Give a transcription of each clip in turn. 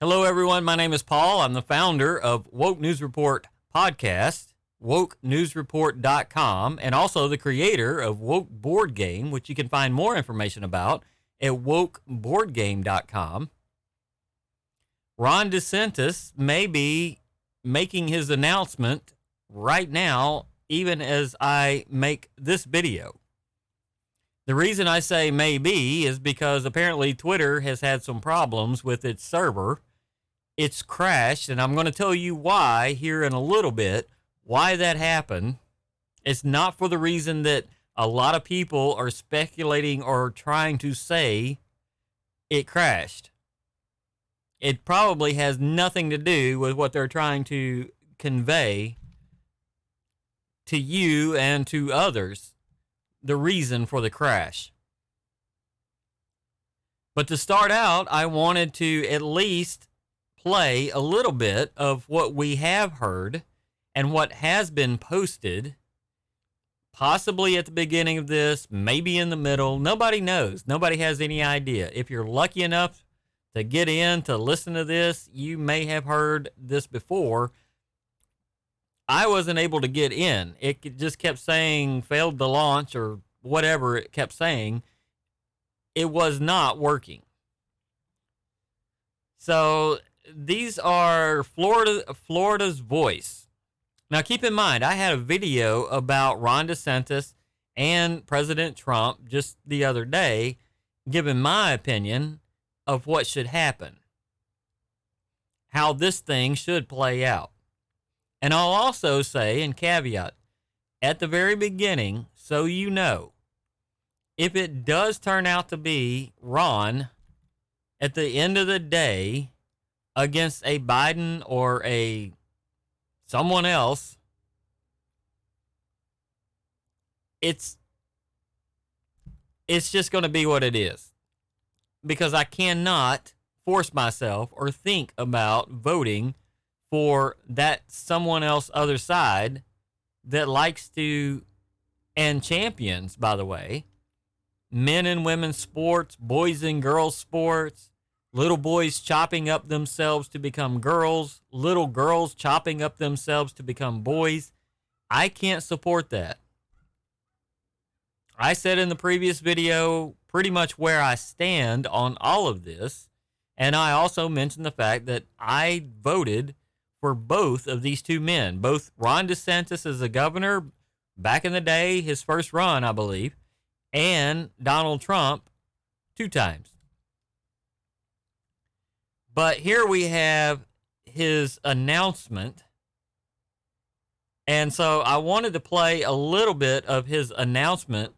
Hello, everyone. My name is Paul. I'm the founder of Woke News Report podcast, wokenewsreport.com, and also the creator of Woke Board Game, which you can find more information about at wokeboardgame.com. Ron DeSantis may be making his announcement right now, even as I make this video. The reason I say maybe is because apparently Twitter has had some problems with its server. It's crashed, and I'm going to tell you why here in a little bit, why that happened. It's not for the reason that a lot of people are speculating or trying to say it crashed. It probably has nothing to do with what they're trying to convey to you and to others, the reason for the crash. But to start out, I wanted to at least play a little bit of what we have heard and what has been posted, possibly at the beginning of this, maybe in the middle. Nobody knows. Nobody has any idea. If you're lucky enough to get in to listen to this, you may have heard this before. I wasn't able to get in. It just kept saying failed to launch or whatever it kept saying. It was not working. So these are Florida's voice. Now keep in mind, I had a video about Ron DeSantis and President Trump just the other day, giving my opinion of what should happen, how this thing should play out. And I'll also say, and caveat, at the very beginning, so you know, if it does turn out to be Ron at the end of the day against a Biden or a someone else, it's just going to be what it is. Because I cannot force myself or think about voting for that someone else other side that likes to, and champions, by the way, men and women's sports, boys and girls sports, little boys chopping up themselves to become girls, little girls chopping up themselves to become boys. I can't support that. I said in the previous video pretty much where I stand on all of this, and I also mentioned the fact that I voted for both of these two men, both Ron DeSantis as a governor back in the day, his first run, I believe, and Donald Trump 2 times. But here we have his announcement. And so I wanted to play a little bit of his announcement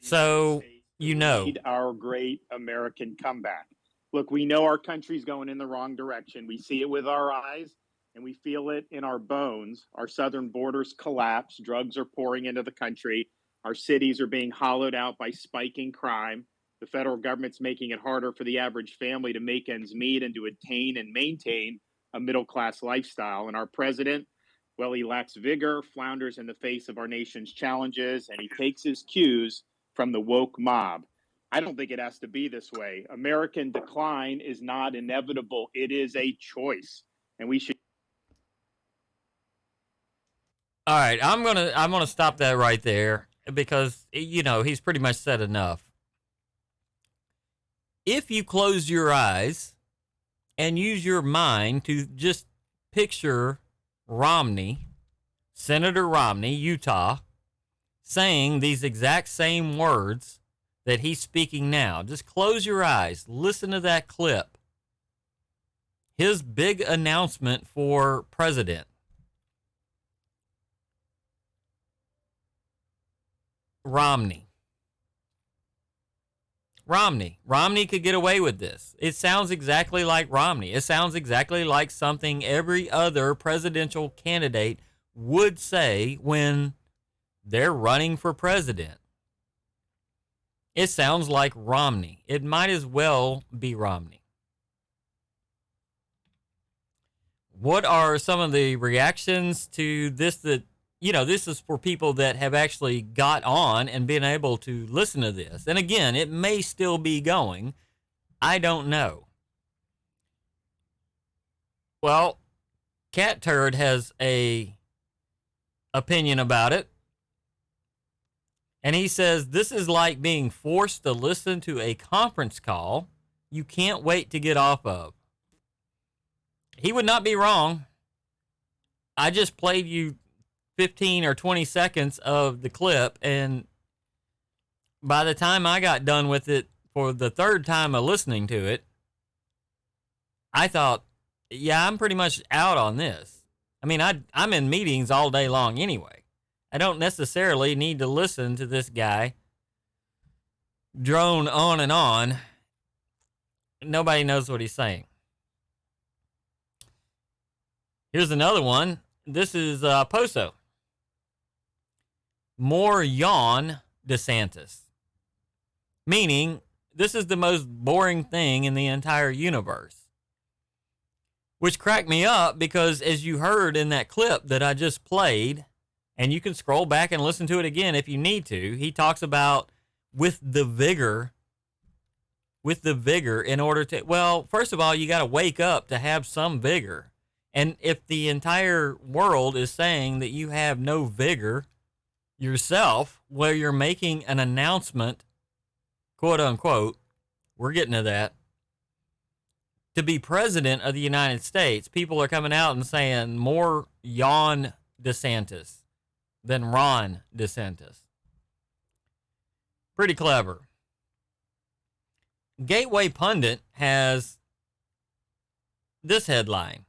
so you know. Our great American comeback. Look, we know our country's going in the wrong direction. We see it with our eyes and we feel it in our bones. Our southern borders collapse. Drugs are pouring into the country. Our cities are being hollowed out by spiking crime. The federal government's making it harder for the average family to make ends meet and to attain and maintain a middle-class lifestyle. And our president, well, he lacks vigor, flounders in the face of our nation's challenges, and he takes his cues from the woke mob. I don't think it has to be this way. American decline is not inevitable. It is a choice. And we should. All right, I'm gonna stop that right there because, you know, he's pretty much said enough. If you close your eyes and use your mind to just picture Romney, Senator Romney, Utah, saying these exact same words that he's speaking now. Just close your eyes. Listen to that clip. His big announcement for president. Romney could get away with this. It sounds exactly like Romney. It sounds exactly like something every other presidential candidate would say when they're running for president. It sounds like Romney. It might as well be Romney. What are some of the reactions to this that, you know, this is for people that have actually got on and been able to listen to this. And again, it may still be going. I don't know. Well, Cat Turd has a opinion about it. And he says, this is like being forced to listen to a conference call you can't wait to get off of. He would not be wrong. I just played you 15 or 20 seconds of the clip, and by the time I got done with it for the third time of listening to it, I thought, yeah, I'm pretty much out on this. I mean, I'm in meetings all day long anyway. I don't necessarily need to listen to this guy drone on and on. Nobody knows what he's saying. Here's another one. This is Poso. More yawn DeSantis. Meaning, this is the most boring thing in the entire universe. Which cracked me up because, as you heard in that clip that I just played, and you can scroll back and listen to it again if you need to, he talks about with the vigor in order to, well, first of all, you got to wake up to have some vigor. And if the entire world is saying that you have no vigor yourself, where you're making an announcement, quote unquote, we're getting to that, to be president of the United States, people are coming out and saying more yawn DeSantis than Ron DeSantis. Pretty clever. Gateway Pundit has this headline: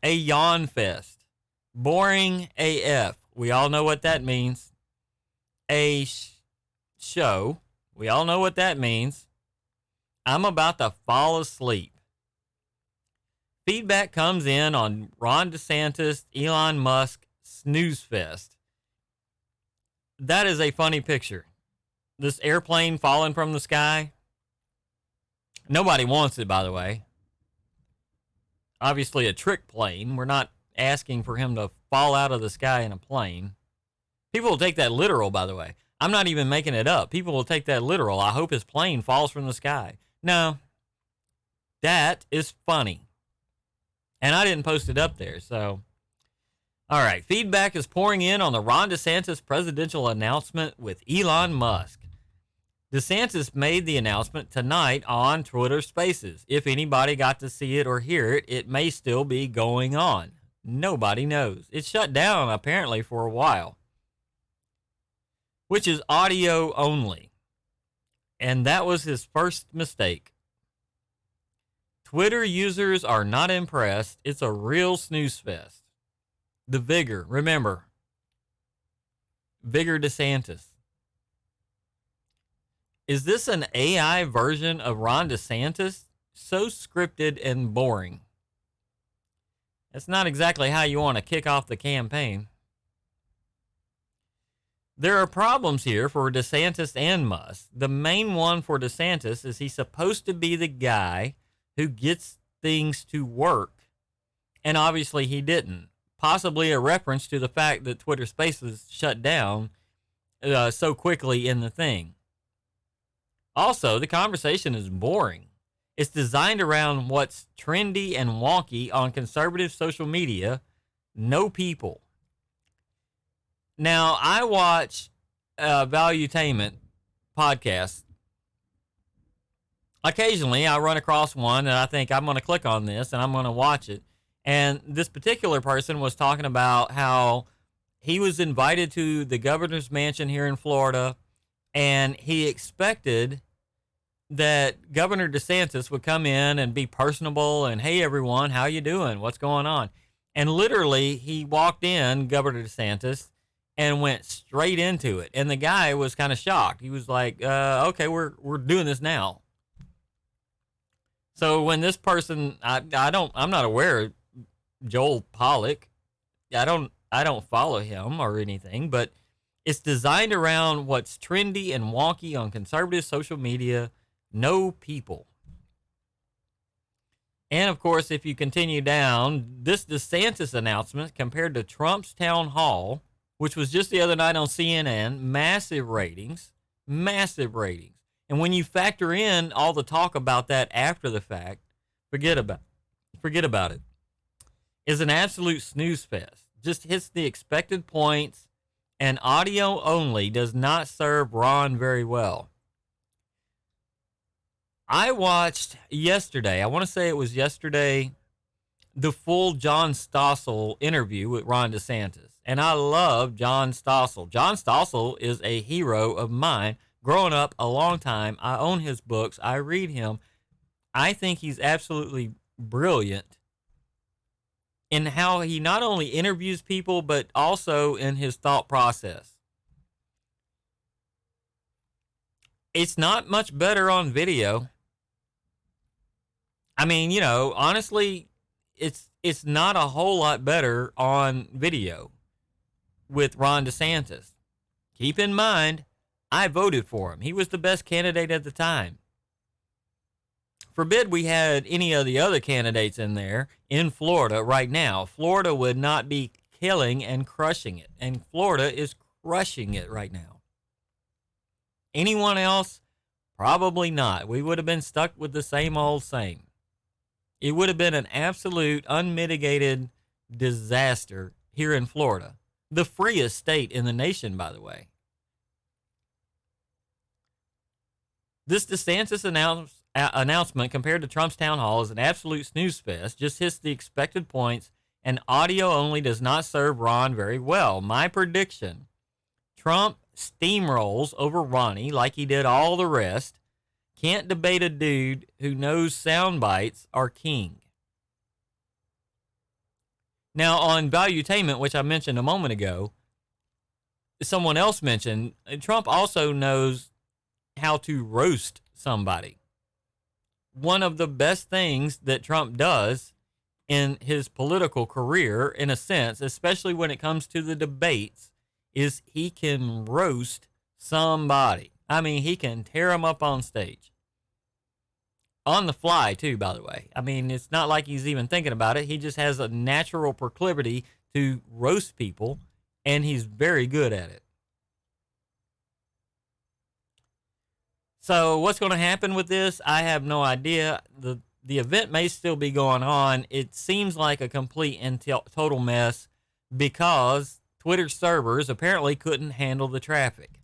a yawn fest. Boring AF. We all know what that means. A show. We all know what that means. I'm about to fall asleep. Feedback comes in on Ron DeSantis, Elon Musk snooze fest. That is a funny picture. This airplane falling from the sky. Nobody wants it, by the way. Obviously a trick plane. We're not asking for him to fall out of the sky in a plane. People will take that literal, by the way. I'm not even making it up. People will take that literal. I hope his plane falls from the sky. No. That is funny. And I didn't post it up there, so. All right, feedback is pouring in on the Ron DeSantis presidential announcement with Elon Musk. DeSantis made the announcement tonight on Twitter Spaces. If anybody got to see it or hear it, it may still be going on. Nobody knows. It's shut down, apparently, for a while, which is audio only. And that was his first mistake. Twitter users are not impressed. It's a real snooze fest. The vigor, remember, Vigor DeSantis. Is this an AI version of Ron DeSantis? So scripted and boring. That's not exactly how you want to kick off the campaign. There are problems here for DeSantis and Musk. The main one for DeSantis is he's supposed to be the guy who gets things to work, and obviously he didn't. Possibly a reference to the fact that Twitter Spaces shut down so quickly in the thing. Also, the conversation is boring. It's designed around what's trendy and wonky on conservative social media. No people. Now, I watch Valuetainment podcasts. Occasionally, I run across one and I think I'm going to click on this and I'm going to watch it. And this particular person was talking about how he was invited to the governor's mansion here in Florida, and he expected that Governor DeSantis would come in and be personable and, hey, everyone, how you doing? What's going on? And literally, he walked in, Governor DeSantis, and went straight into it. And the guy was kind of shocked. He was like, okay, we're doing this now. So when this person, I'm not aware of Joel Pollack. I don't follow him or anything, but it's designed around what's trendy and wonky on conservative social media. No people. And of course, if you continue down, this DeSantis announcement compared to Trump's town hall, which was just the other night on CNN, massive ratings. And when you factor in all the talk about that after the fact, forget about it. is an absolute snooze fest. Just hits the expected points, and audio only does not serve Ron very well. I watched yesterday, I want to say it was yesterday, the full John Stossel interview with Ron DeSantis. And I love John Stossel. John Stossel is a hero of mine. Growing up a long time, I own his books. I read him. I think he's absolutely brilliant in how he not only interviews people, but also in his thought process. It's not much better on video. I mean, you know, honestly, it's not a whole lot better on video with Ron DeSantis. Keep in mind, I voted for him. He was the best candidate at the time. Forbid we had any of the other candidates in there in Florida right now. Florida would not be killing and crushing it. And Florida is crushing it right now. Anyone else? Probably not. We would have been stuck with the same old same. It would have been an absolute unmitigated disaster here in Florida. The freest state in the nation, by the way. This DeSantis announcement compared to Trump's town hall is an absolute snooze fest. Just hits the expected points, and audio only does not serve Ron very well. My prediction, Trump steamrolls over Ronnie like he did all the rest. Can't debate a dude who knows sound bites are king. Now, on valuetainment, which I mentioned a moment ago, someone else mentioned, Trump also knows how to roast somebody. One of the best things that Trump does in his political career, in a sense, especially when it comes to the debates, is he can roast somebody. I mean, he can tear them up on stage. On the fly, too, by the way. I mean, it's not like he's even thinking about it. He just has a natural proclivity to roast people, and he's very good at it. So what's going to happen with this? I have no idea. The event may still be going on. It seems like a complete and total mess because Twitter servers apparently couldn't handle the traffic.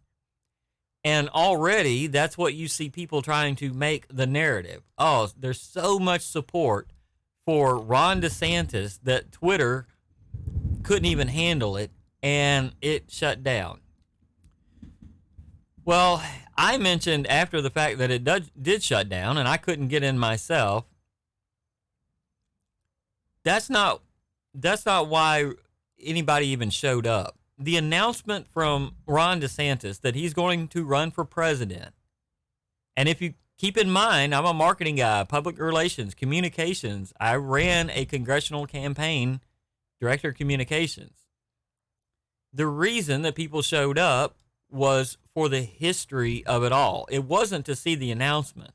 And already that's what you see people trying to make the narrative. Oh, there's so much support for Ron DeSantis that Twitter couldn't even handle it and it shut down. Well, I mentioned after the fact that it did shut down and I couldn't get in myself. That's not why anybody even showed up. The announcement from Ron DeSantis that he's going to run for president. And if you keep in mind, I'm a marketing guy, public relations, communications. I ran a congressional campaign, director of communications. The reason that people showed up was for the history of it all. It wasn't to see the announcement.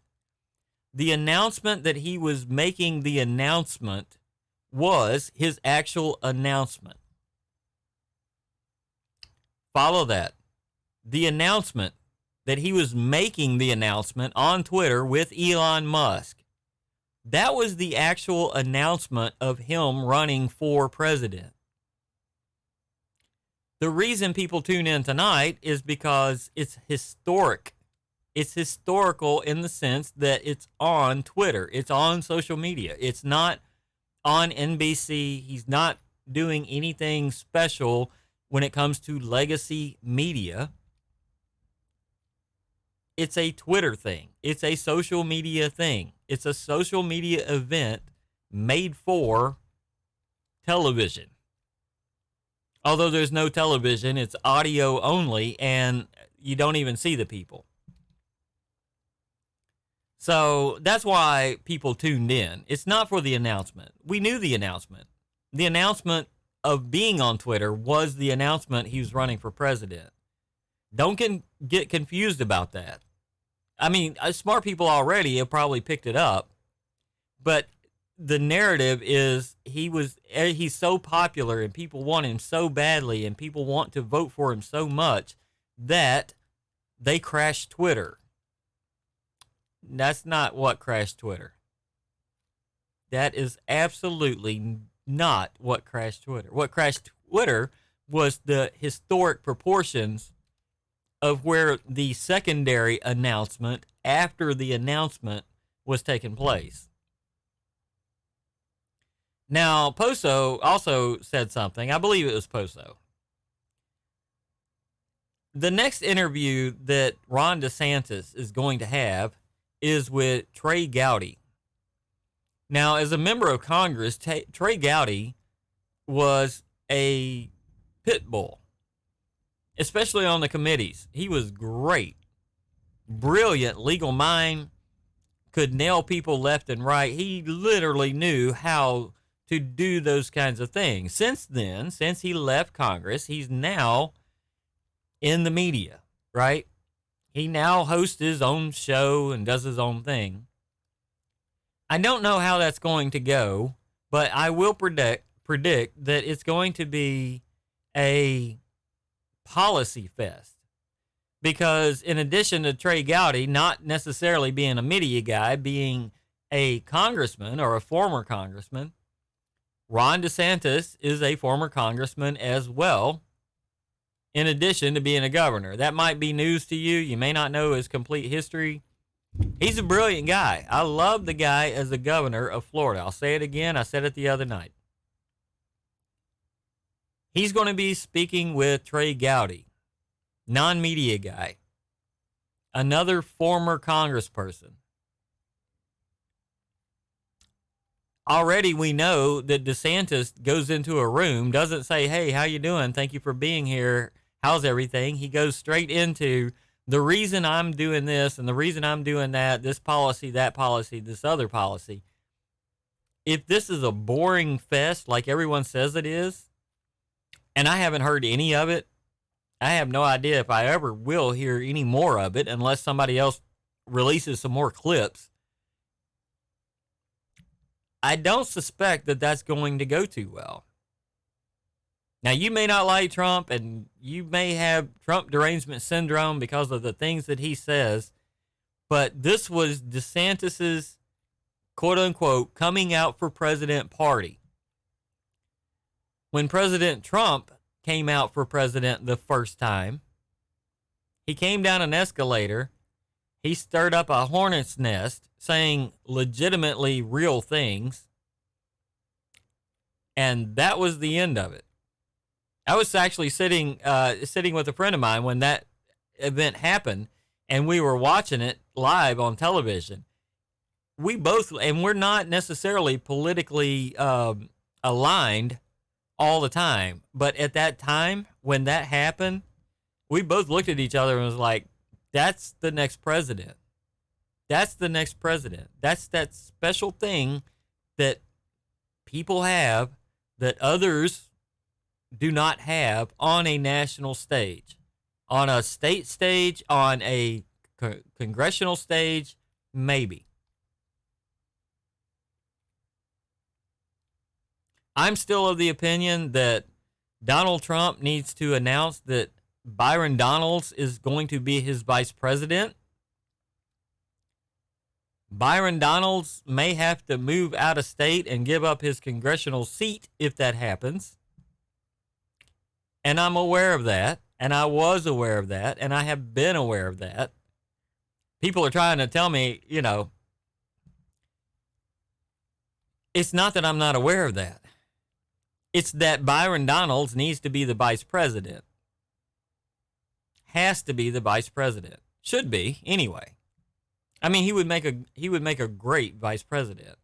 The announcement that he was making the announcement was his actual announcement. Follow that. The announcement that he was making the announcement on Twitter with Elon Musk. That was the actual announcement of him running for president. The reason people tune in tonight is because it's historic. It's historical in the sense that it's on Twitter. It's on social media. It's not on NBC. He's not doing anything special when it comes to legacy media. It's a Twitter thing. It's a social media thing. It's a social media event made for television. Although there's no television, it's audio only, and you don't even see the people. So that's why people tuned in. It's not for the announcement. We knew the announcement. The announcement of being on Twitter was the announcement he was running for president. Don't get confused about that. I mean, smart people already have probably picked it up, but the narrative is he's so popular and people want him so badly and people want to vote for him so much that they crashed Twitter. That's not what crashed Twitter. That is absolutely not what crashed Twitter. What crashed Twitter was the historic proportions of where the secondary announcement after the announcement was taking place. Now, Poso also said something. I believe it was Poso. The next interview that Ron DeSantis is going to have is with Trey Gowdy. Now, as a member of Congress, Trey Gowdy was a pit bull, especially on the committees. He was great, brilliant legal mind, could nail people left and right. He literally knew how to do those kinds of things. Since then, since he left Congress, he's now in the media, right? He now hosts his own show and does his own thing. I don't know how that's going to go, but I will predict that it's going to be a policy fest. Because in addition to Trey Gowdy not necessarily being a media guy, being a congressman or a former congressman, Ron DeSantis is a former congressman as well, in addition to being a governor. That might be news to you. You may not know his complete history. He's a brilliant guy. I love the guy as the governor of Florida. I'll say it again. I said it the other night. He's going to be speaking with Trey Gowdy, non-media guy, another former congressperson. Already we know that DeSantis goes into a room, doesn't say, hey, how you doing? Thank you for being here. How's everything? He goes straight into the reason I'm doing this and the reason I'm doing that, this policy, that policy, this other policy. If this is a boring fest like everyone says it is, and I haven't heard any of it, I have no idea if I ever will hear any more of it unless somebody else releases some more clips. I don't suspect that that's going to go too well. Now, you may not like Trump, and you may have Trump derangement syndrome because of the things that he says, but this was DeSantis's quote-unquote coming out for president party. When President Trump came out for president the first time, he came down an escalator, he stirred up a hornet's nest saying legitimately real things, and that was the end of it. I was actually sitting with a friend of mine when that event happened, and we were watching it live on television. We both, and we're not necessarily politically aligned all the time, but at that time when that happened, we both looked at each other and was like, that's the next president. That's the next president. That's that special thing that people have that others do not have on a national stage, on a state stage, on a congressional stage, maybe. I'm still of the opinion that Donald Trump needs to announce that Byron Donalds is going to be his vice president. Byron Donalds may have to move out of state and give up his congressional seat if that happens. And I'm aware of that, and I was aware of that, and I have been aware of that. People are trying to tell me, it's not that I'm not aware of that. It's that Byron Donalds needs to be the vice president. Has to be the vice president. Should be, anyway. I mean, he would make a great vice president.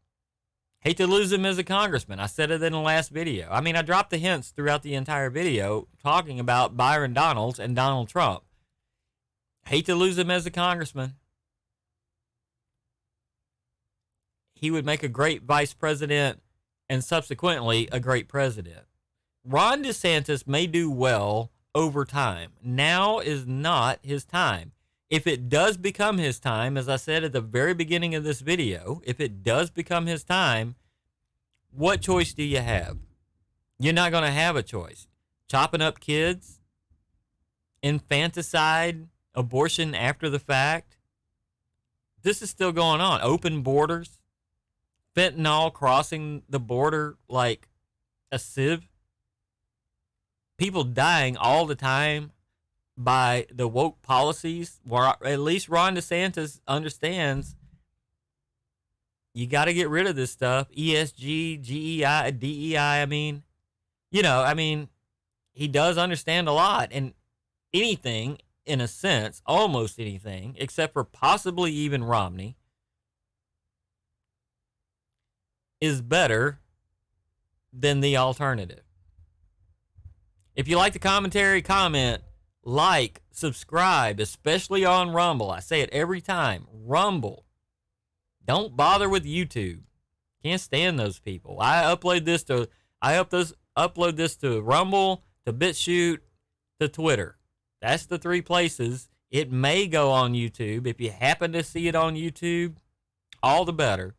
Hate to lose him as a congressman. I said it in the last video. I mean, I dropped the hints throughout the entire video talking about Byron Donalds and Donald Trump. Hate to lose him as a congressman. He would make a great vice president and subsequently a great president. Ron DeSantis may do well over time. Now is not his time. If it does become his time, as I said at the very beginning of this video, if it does become his time, what choice do you have? You're not going to have a choice. Chopping up kids, infanticide, abortion after the fact. This is still going on. Open borders, fentanyl crossing the border like a sieve. People dying all the time by the woke policies, where at least Ron DeSantis understands you got to get rid of this stuff. ESG, GEI, DEI. He does understand a lot, and anything, in a sense, almost anything, except for possibly even Romney, is better than the alternative. If you like the commentary, comment, like, subscribe, especially on Rumble. I say it every time. Rumble. Don't bother with YouTube. Can't stand those people. I upload this to Rumble, to BitChute, to Twitter. That's the 3 places. It may go on YouTube. If you happen to see it on YouTube, all the better.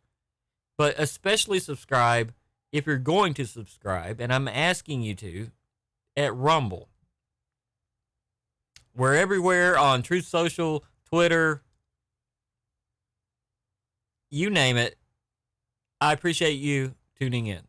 But especially subscribe if you're going to subscribe, and I'm asking you to, at Rumble. We're everywhere on Truth Social, Twitter, you name it. I appreciate you tuning in.